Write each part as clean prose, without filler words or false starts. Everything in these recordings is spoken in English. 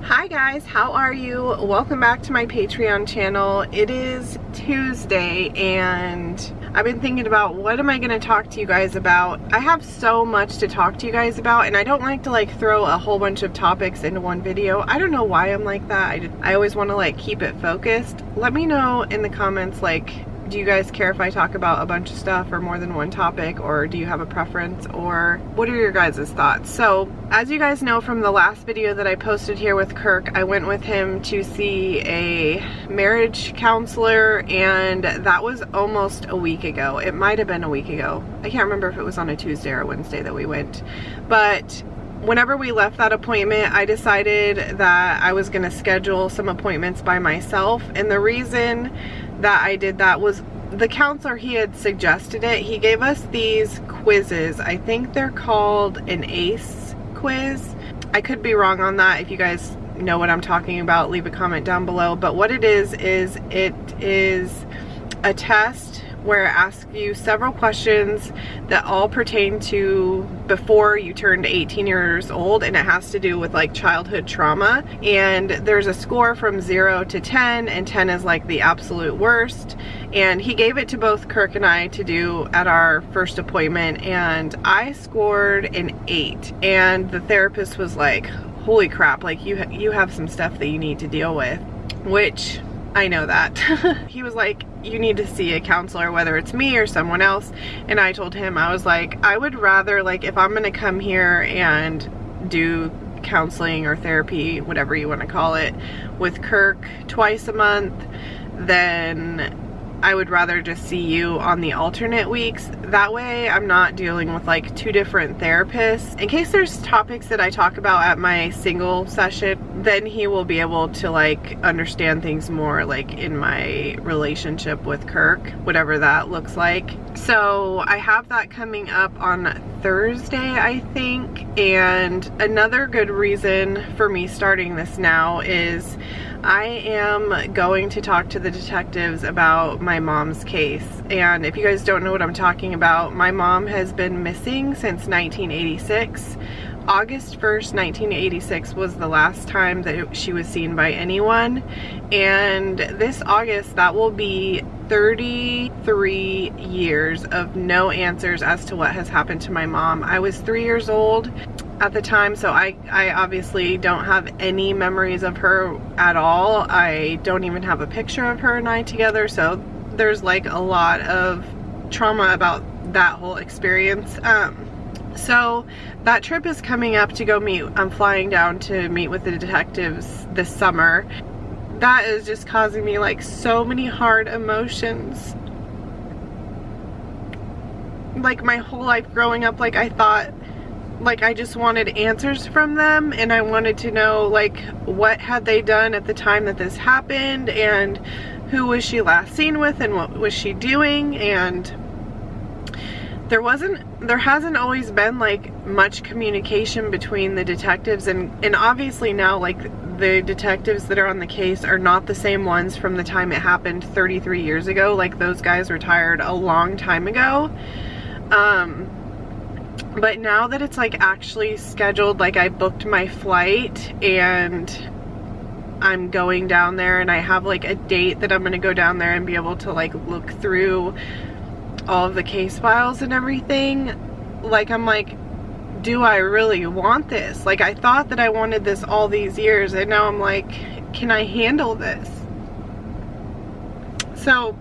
Hi guys, how are you? Welcome back to my Patreon channel. It is Tuesday and I've been thinking about what am I going to talk to you guys about. I have so much to talk to you guys about and I don't like to like throw a whole bunch of topics into one video. I don't know why I'm like that. I always want to like keep it focused. Let me know in the comments, like, do you guys care if I talk about a bunch of stuff or more than one topic, or do you have a preference, or what are your guys' thoughts? So as you guys know from the last video that I posted here with Kirk, I went with him to see a marriage counselor, and that was almost a week ago. It might have been a week ago. I can't remember if it was on a Tuesday or a Wednesday that we went, but whenever we left that appointment, I decided that I was going to schedule some appointments by myself. And the reason that I did that was the counselor, he had suggested it. He gave us these quizzes. I think they're called an ACE quiz. I could be wrong on that. If you guys know what I'm talking about, leave a comment down below. But what it is it is a test where it asks you several questions that all pertain to before you turned 18 years old, and it has to do with like childhood trauma. And there's a score from 0 to 10, and 10 is like the absolute worst. And he gave it to both Kirk and I to do at our first appointment, and I scored an 8. And the therapist was like, holy crap, like you have some stuff that you need to deal with, which I know that. He was like, you need to see a counselor, whether it's me or someone else. And I told him, I was like, I would rather, like, if I'm gonna come here and do counseling or therapy, whatever you want to call it, with Kirk twice a month, then I would rather just see you on the alternate weeks. That way I'm not dealing with like 2 different therapists. In case there's topics that I talk about at my single session, then he will be able to like understand things more like in my relationship with Kirk, whatever that looks like. So I have that coming up on Thursday, I think. And another good reason for me starting this now is I am going to talk to the detectives about my mom's case. And if you guys don't know what I'm talking about, my mom has been missing since 1986. August 1st, 1986 was the last time that she was seen by anyone. And this August, that will be 33 years of no answers as to what has happened to my mom. I was 3 years old at the time, so I obviously don't have any memories of her at all. I don't even have a picture of her and I together, so there's like a lot of trauma about that whole experience. So that trip is coming up to go meet. I'm flying down to meet with the detectives this summer. That is just causing me like so many hard emotions. Like my whole life growing up, like I thought, like I just wanted answers from them, and I wanted to know like what had they done at the time that this happened, and who was she last seen with, and what was she doing. And there hasn't always been like much communication between the detectives, and obviously now like the detectives that are on the case are not the same ones from the time it happened 33 years ago. Like those guys retired a long time ago. But now that it's like actually scheduled, like I booked my flight and I'm going down there, and I have like a date that I'm gonna go down there and be able to like look through all of the case files and everything. Like I'm like, do I really want this? Like I thought that I wanted this all these years, and now I'm like, can I handle this? So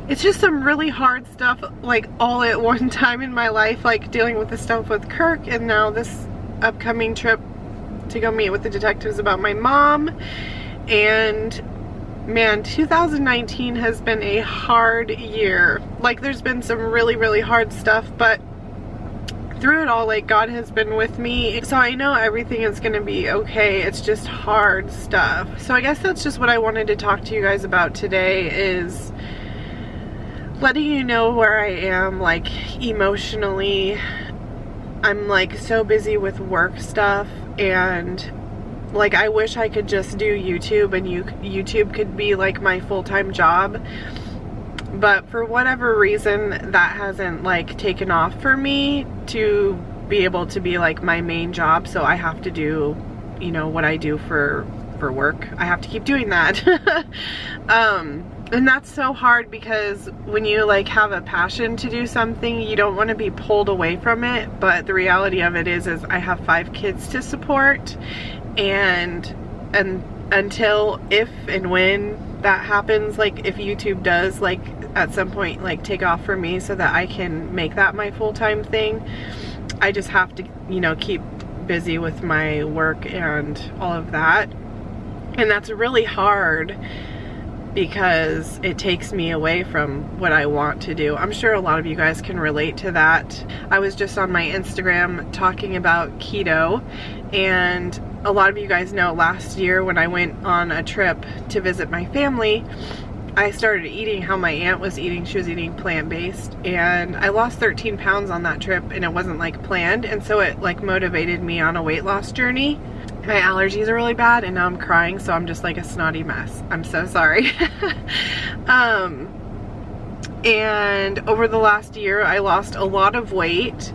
it's just some really hard stuff like all at one time in my life, like dealing with the stuff with Kirk, and now this upcoming trip to go meet with the detectives about my mom. And man, 2019 has been a hard year. Like there's been some really, really hard stuff, but through it all, like God has been with me. So I know everything is gonna be okay. It's just hard stuff. So I guess that's just what I wanted to talk to you guys about today, is letting you know where I am like emotionally. I'm like so busy with work stuff, and like I wish I could just do YouTube, and YouTube could be like my full-time job, but for whatever reason that hasn't like taken off for me to be able to be like my main job. So I have to do you know, what I do for work. I have to keep doing that. And that's so hard because when you like have a passion to do something, you don't want to be pulled away from it. But the reality of it is I have 5 kids to support, and until if and when that happens, like if YouTube does like at some point like take off for me so that I can make that my full-time thing, I just have to, you know, keep busy with my work and all of that. And that's really hard because it takes me away from what I want to do. I'm sure a lot of you guys can relate to that. I was just on my Instagram talking about keto, and a lot of you guys know last year when I went on a trip to visit my family, I started eating how my aunt was eating. She was eating plant-based, and I lost 13 pounds on that trip, and it wasn't like planned, and so it like motivated me on a weight loss journey. My allergies are really bad and now I'm crying, so I'm just like a snotty mess. I'm so sorry. And over the last year I lost a lot of weight,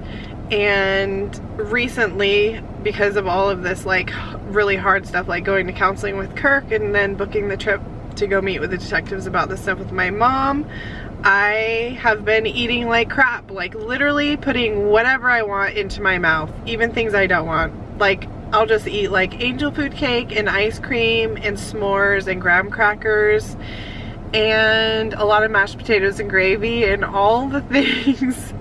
and recently, because of all of this like really hard stuff, like going to counseling with Kirk and then booking the trip to go meet with the detectives about this stuff with my mom, I have been eating like crap, like literally putting whatever I want into my mouth, even things I don't want. Like I'll just eat like angel food cake and ice cream and s'mores and graham crackers and a lot of mashed potatoes and gravy and all the things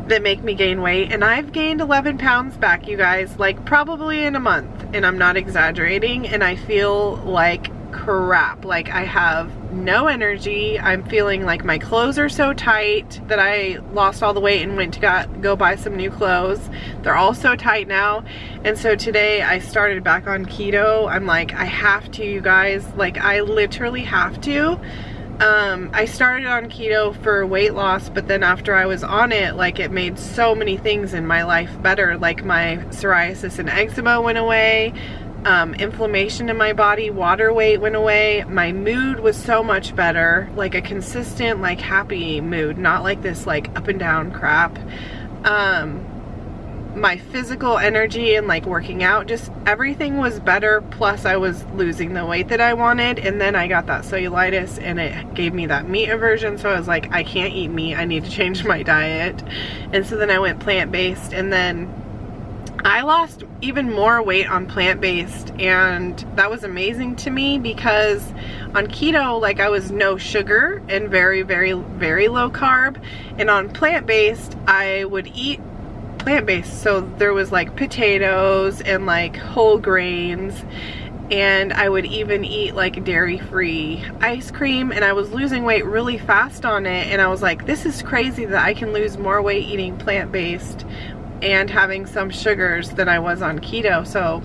that make me gain weight. And I've gained 11 pounds back, you guys, like probably in a month, and I'm not exaggerating, and I feel like crap. Like I have no energy. I'm feeling like my clothes are so tight that I lost all the weight and went to go buy some new clothes. They're all so tight now. And so today I started back on keto. I'm like, I have to, you guys, like I literally have to. I started on keto for weight loss, but then after I was on it, like it made so many things in my life better. Like my psoriasis and eczema went away. Inflammation in my body, water weight went away. My mood was so much better, like a consistent, like happy mood, not like this like up and down crap. My physical energy and like working out, just everything was better. Plus I was losing the weight that I wanted, and then I got that cellulitis and it gave me that meat aversion. So I was like, I can't eat meat, I need to change my diet. And so then I went plant-based, and then I lost even more weight on plant-based, and that was amazing to me because on keto, like I was no sugar and very, very, very low carb, and on plant-based, I would eat plant-based, so there was like potatoes and like whole grains, and I would even eat like dairy-free ice cream, and I was losing weight really fast on it, and I was like, this is crazy that I can lose more weight eating plant-based and having some sugars than I was on keto. So,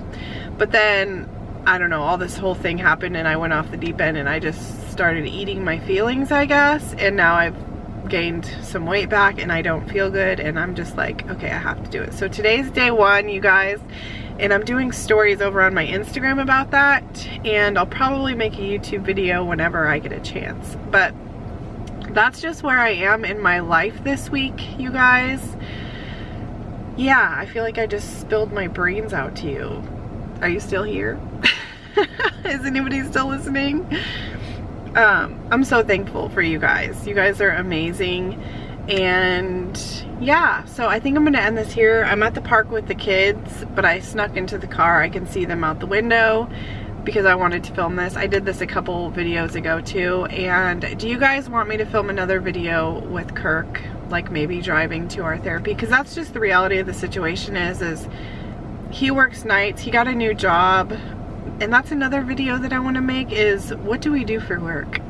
but then, I don't know, all this whole thing happened and I went off the deep end and I just started eating my feelings, I guess, and now I've gained some weight back and I don't feel good, and I'm just like, okay, I have to do it. So today's day 1, you guys, and I'm doing stories over on my Instagram about that, and I'll probably make a YouTube video whenever I get a chance. But that's just where I am in my life this week, you guys. Yeah, I feel like I just spilled my brains out to you. Are you still here? Is anybody still listening? I'm so thankful for you guys. You guys are amazing. And yeah, so I think I'm gonna end this here. I'm at the park with the kids, but I snuck into the car. I can see them out the window because I wanted to film this. I did this a couple videos ago too. And do you guys want me to film another video with Kirk? Like maybe driving to our therapy? Because that's just the reality of the situation is he works nights, he got a new job, and that's another video that I want to make, is what do we do for work?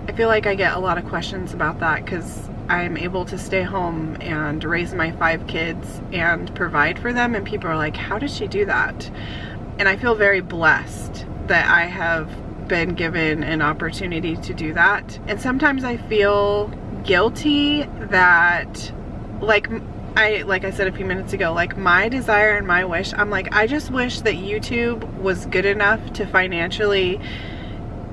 I feel like I get a lot of questions about that because I'm able to stay home and raise my 5 kids and provide for them, and people are like, how does she do that? And I feel very blessed that I have been given an opportunity to do that. And sometimes I feel guilty that, like I said a few minutes ago, like my desire and my wish, I'm like, I just wish that YouTube was good enough to financially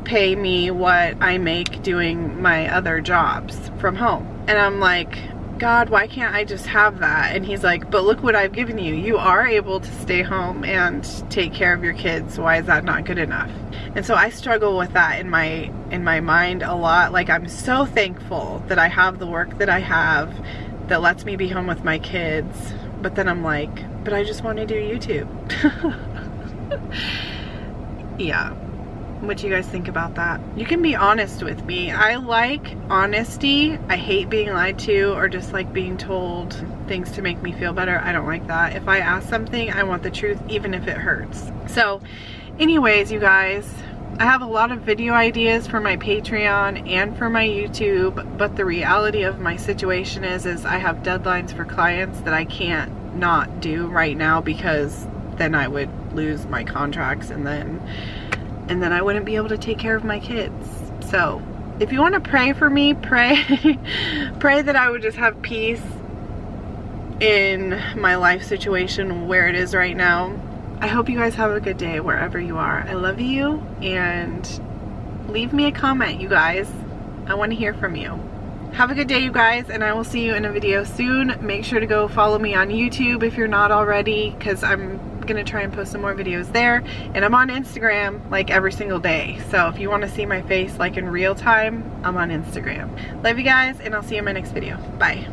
pay me what I make doing my other jobs from home. And I'm like, God, why can't I just have that? And he's like, but look what I've given you. You are able to stay home and take care of your kids. Why is that not good enough? And so I struggle with that in my mind a lot. Like, I'm so thankful that I have the work that I have that lets me be home with my kids. But then I'm like, but I just want to do YouTube. Yeah. What do you guys think about that? You can be honest with me. I like honesty. I hate being lied to or just like being told things to make me feel better. I don't like that. If I ask something, I want the truth even if it hurts. So anyways, you guys, I have a lot of video ideas for my Patreon and for my YouTube, but the reality of my situation is I have deadlines for clients that I can't not do right now, because then I would lose my contracts and then I wouldn't be able to take care of my kids. So if you want to pray for me, pray that I would just have peace in my life situation where it is right now. I hope you guys have a good day wherever you are. I love you, and leave me a comment, you guys. I want to hear from you. Have a good day, you guys, and I will see you in a video soon. Make sure to go follow me on YouTube if you're not already, because I'm gonna try and post some more videos there, and I'm on Instagram like every single day. So if you want to see my face like in real time, I'm on Instagram. Love you guys, and I'll see you in my next video. Bye.